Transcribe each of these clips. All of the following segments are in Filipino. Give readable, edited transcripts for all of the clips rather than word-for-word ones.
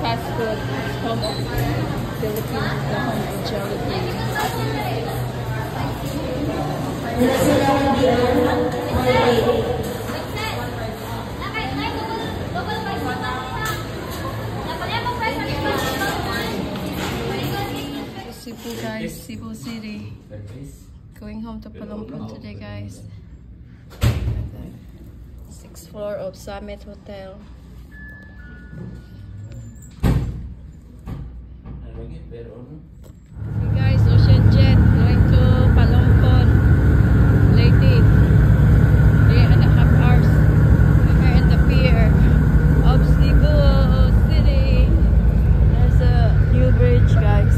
fast food. It's home of Philippines. It's the home of Jollibee. Cebu, guys. Cebu City. Going home to Palampon today, guys. 6th floor of Summit Hotel. Hey guys, Ocean Jet going to Palampon. Lady. 3.5 hours. We're in the pier of Cebu City. There's a new bridge, guys.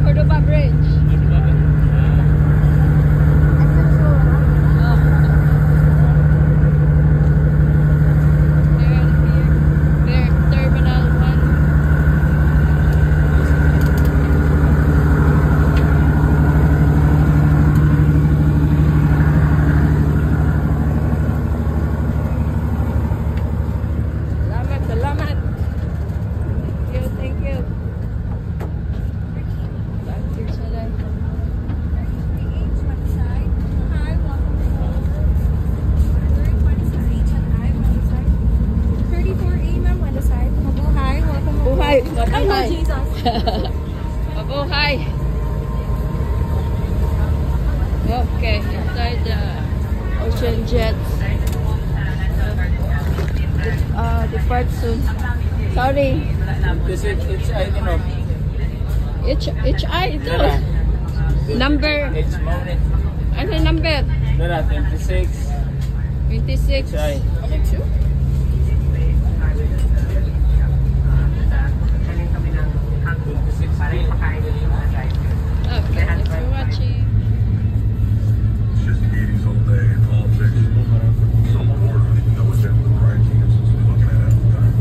Cordoba Bridge. There, Terminal 1. Salamat. Thank you. Mabuhay. Jesus. Mabuhay. Okay, inside the Ocean Jets. Depart soon. Sorry. It's I don't know. HI ito. Number. Ano number? 26. 26. HI. Okay, thanks for watching. It's just the 80s all day and politics. So bored, I don't even know what's happening with Brian Kansas. We're looking at it all the time.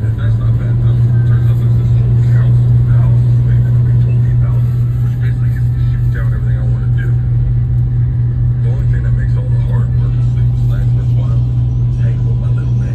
And that's not bad enough. Turns out there's this little council in Dallas thing that nobody told me about, which basically gets to shoot down everything I want to do. The only thing that makes all the hard work and sleepless nights worthwhile is hanging with my little man.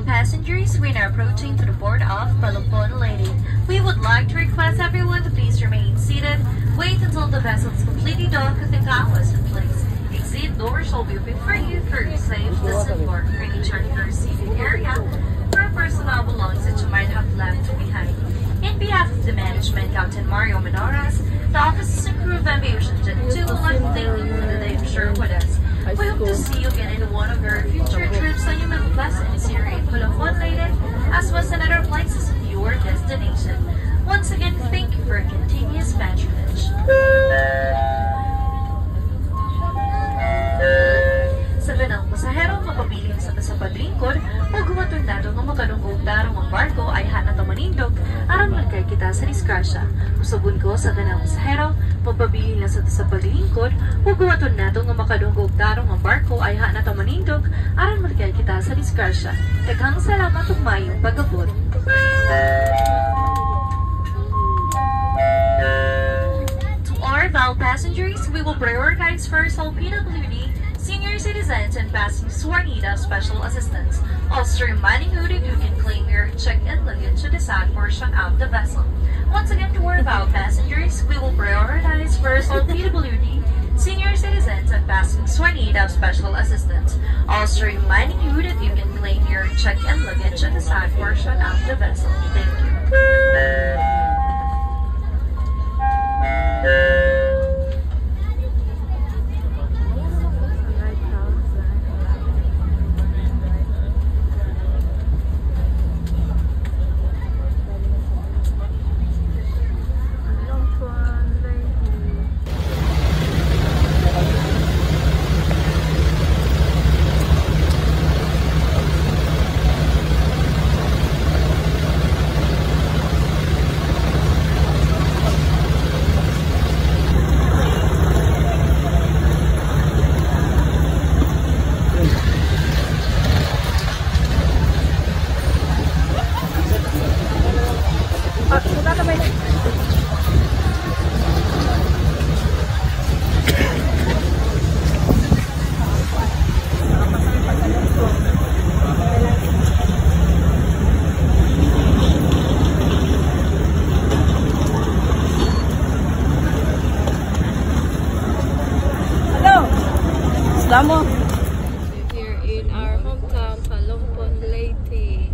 Passengers, we are now approaching to the port of Palampon Lady. We would like to request everyone to please remain seated. Wait until the vessel is completely docked with the canvas in place. Exit doors will be open for you for safe disembark. Reach your seating area for personal belongings that you might have left behind. In behalf of the management, Captain Mario Menoras, the officers and crew of Aviation Jet 2 would like to thank you for the day you shared with us. We hope to see you again in one of our future trips on your middle class and Syria Palampon Lady, as well as in other places of your destination. Once again, thank you for your continuous patronage. Sa ganang pasaherong mapabiling sa kasapadlingkod, o gumatundado ng makadungkog darong ang barko ay hanat ang manindog, aram nagkay kita sa diskrasya. Usabon ko sa kanang pasahero, pagpabili na sa palilingkod, hugawaton nato nga makadunggog tarong ang barko ay ha na tamanindog, aron maligay kita sa disgrasya. Daghang salamat ug mayong pagabot. To our bound passengers, we will prioritize first all PWD, senior citizens, and passengers who are in need of special assistance. Also reminding you that you can claim your checked-in luggage to the side portion of the vessel. Once again, to our bound passengers, we will prioritize first all PWD, senior citizens, and passengers who are in need of special assistance. Also reminding you that you can claim your checked-in luggage to the side portion of the vessel. Thank you. Damo. Here in our hometown, Palompon, Leyte.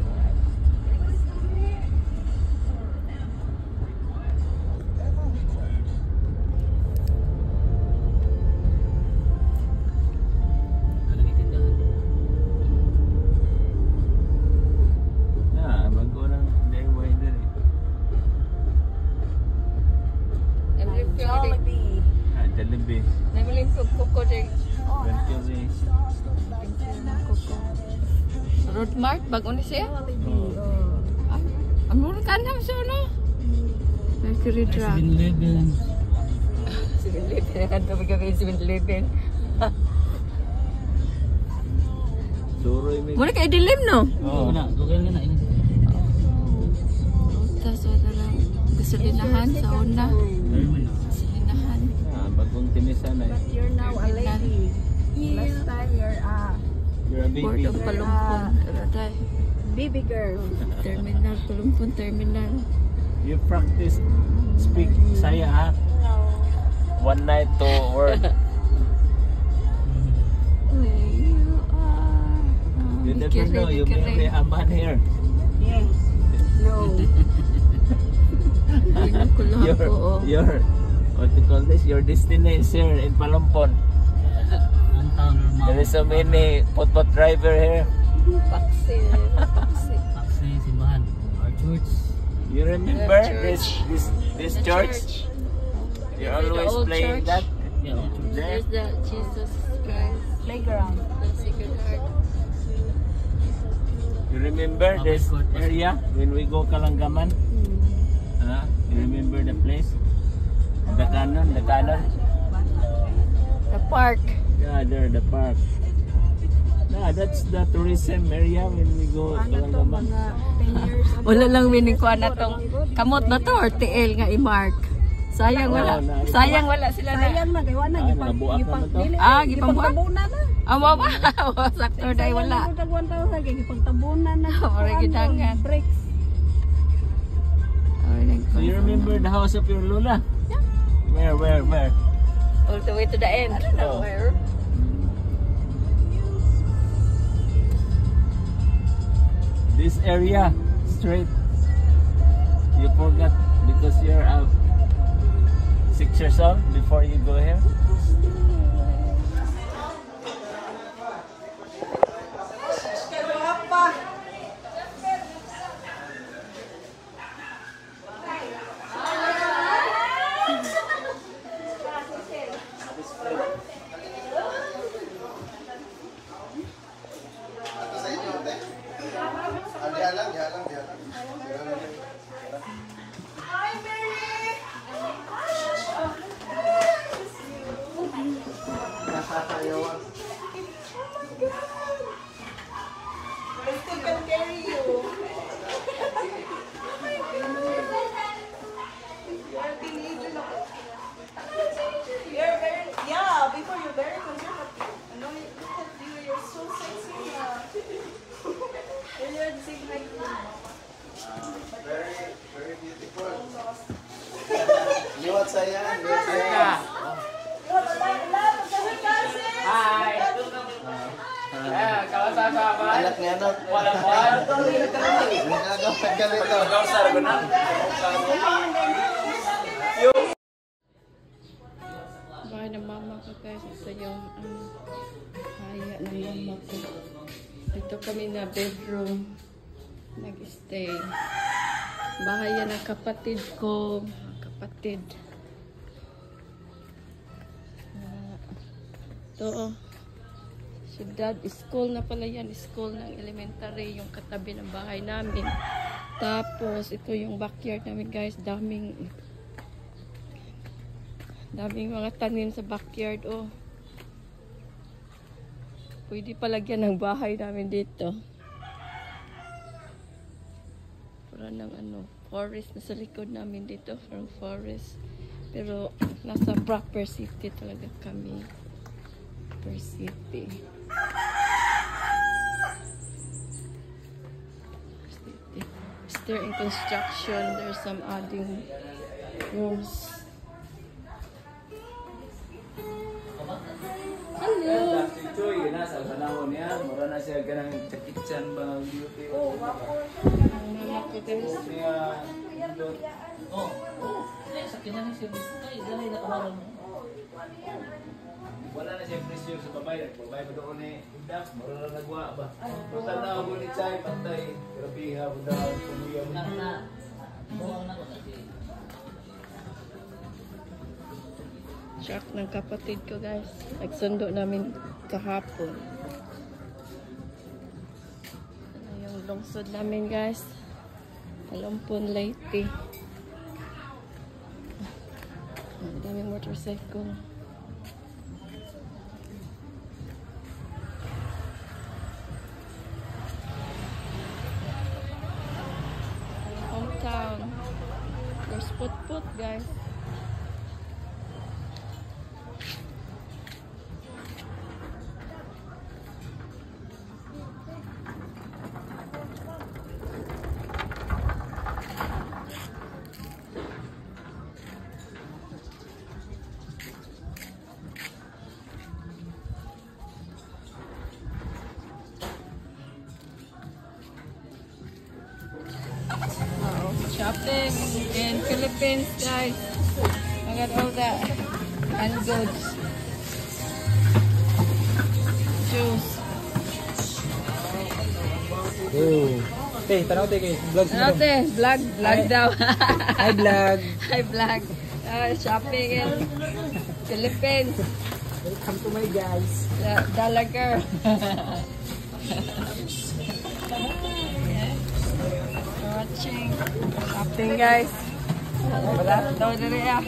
Mag-unang dayway din eh. Jollibee. Jollibee. Namiling kuko din. Mercury. Road Mart, bago ni siya? Ang mura ka naman siya, no? Mercury Drug. 7-Eleven. 7-Eleven, nakanta pa kami 7-Eleven. Suroy may... Muna kayo dilim, no? Oo. Dugay nga na. Tapos wala lang gasolinahan sa una. Gasolinahan. Bagong tinisan eh. You're now a lady. Last time you're You're a Port baby. of Palompon. Araday. baby girl. Terminal, Palompon Terminal. You practice speak Saya ha? One night to work. Where you are. You never know, you may be a man here. Yes. No. Your what you call this? Your destiny is here in Palompon. There is so many put driver here. Paksi. Simbahan, our church. You remember Church. this The church? You're The always old playing church. that. Yeah, our church. There. There's the Jesus Christ. Playground. The Sacred Heart. You remember this area when we go Kalangaman? You remember the place? The cannon. The park. Yeah, there, the park. Yeah, that's the tourism area when we go Kalangaman. 10 years ago. Wala lang winikuha na tong kamot na to or TL nga i-mark. Sayang wala. Sayang wala sila na. Sayang na kay wala nakabuak naman to. Gipambuak? gipagtabunan na. Amo ba? Sakto dai wala. Tagwan tawo sa gipagtabunan na. Ora gidangan. Breaks. So you remember the house of your Lola? Yeah. Where? All the way to the end. I don't know where. This area, straight. You forgot because you're 6 years old before you go here. Hi, Mary! You're very, yeah, before you're very conservative. I know, look at you, you're so sexy. And you're the same height with Mama. Very beautiful. Liwat saya. Hi. Kalau sama Anak ni anak. walang bahay ng mama ko guys. Ito yung haya ng mama ko. Ito kami na bedroom. Nag-stay. Bahay yan ng kapatid ko. Kapatid. Ito. Syudad. School na pala yan. School ng elementary. Yung katabi ng bahay namin. Tapos, ito yung backyard namin guys. Daming mga tanim sa backyard. Oh. Pwede palagyan ng bahay namin dito. Para ng forest na sa likod namin dito. From forest. Pero, nasa proper city talaga kami. Proper city. Still in construction. There's some adding rooms. Hello. Si Choy, nasa panahon niya. Mura na siya ganang chakitsan mga beauty. Oh, wapo. Mama ko guys. Siya doon. Oh, sakit na siya. Ay, dali na kamarang mo. Wala na siya presyo sa babae. Babae pa doon eh. Indak, mura na nagwa ba? Punta na ako ni Chay, pantay. Grabe ha, punta pumuya mo. Buwang na ko kasi. Shock ng kapatid ko guys. Nagsundo namin kahapon. Ano yung lungsod namin guys. Talumpon Leyte. Ang daming motorcycle. Hometown. There's put guys. Shopping in Philippines, guys. I got all that and goods. Juice. Teh, tanaw teh kay vlog Ano te? Vlog daw. Hi vlog. Hi vlog. Shopping in Philippines. Welcome to my guys. Dollar girl. Watching. Shopping guys. Wala. Daw diri ah.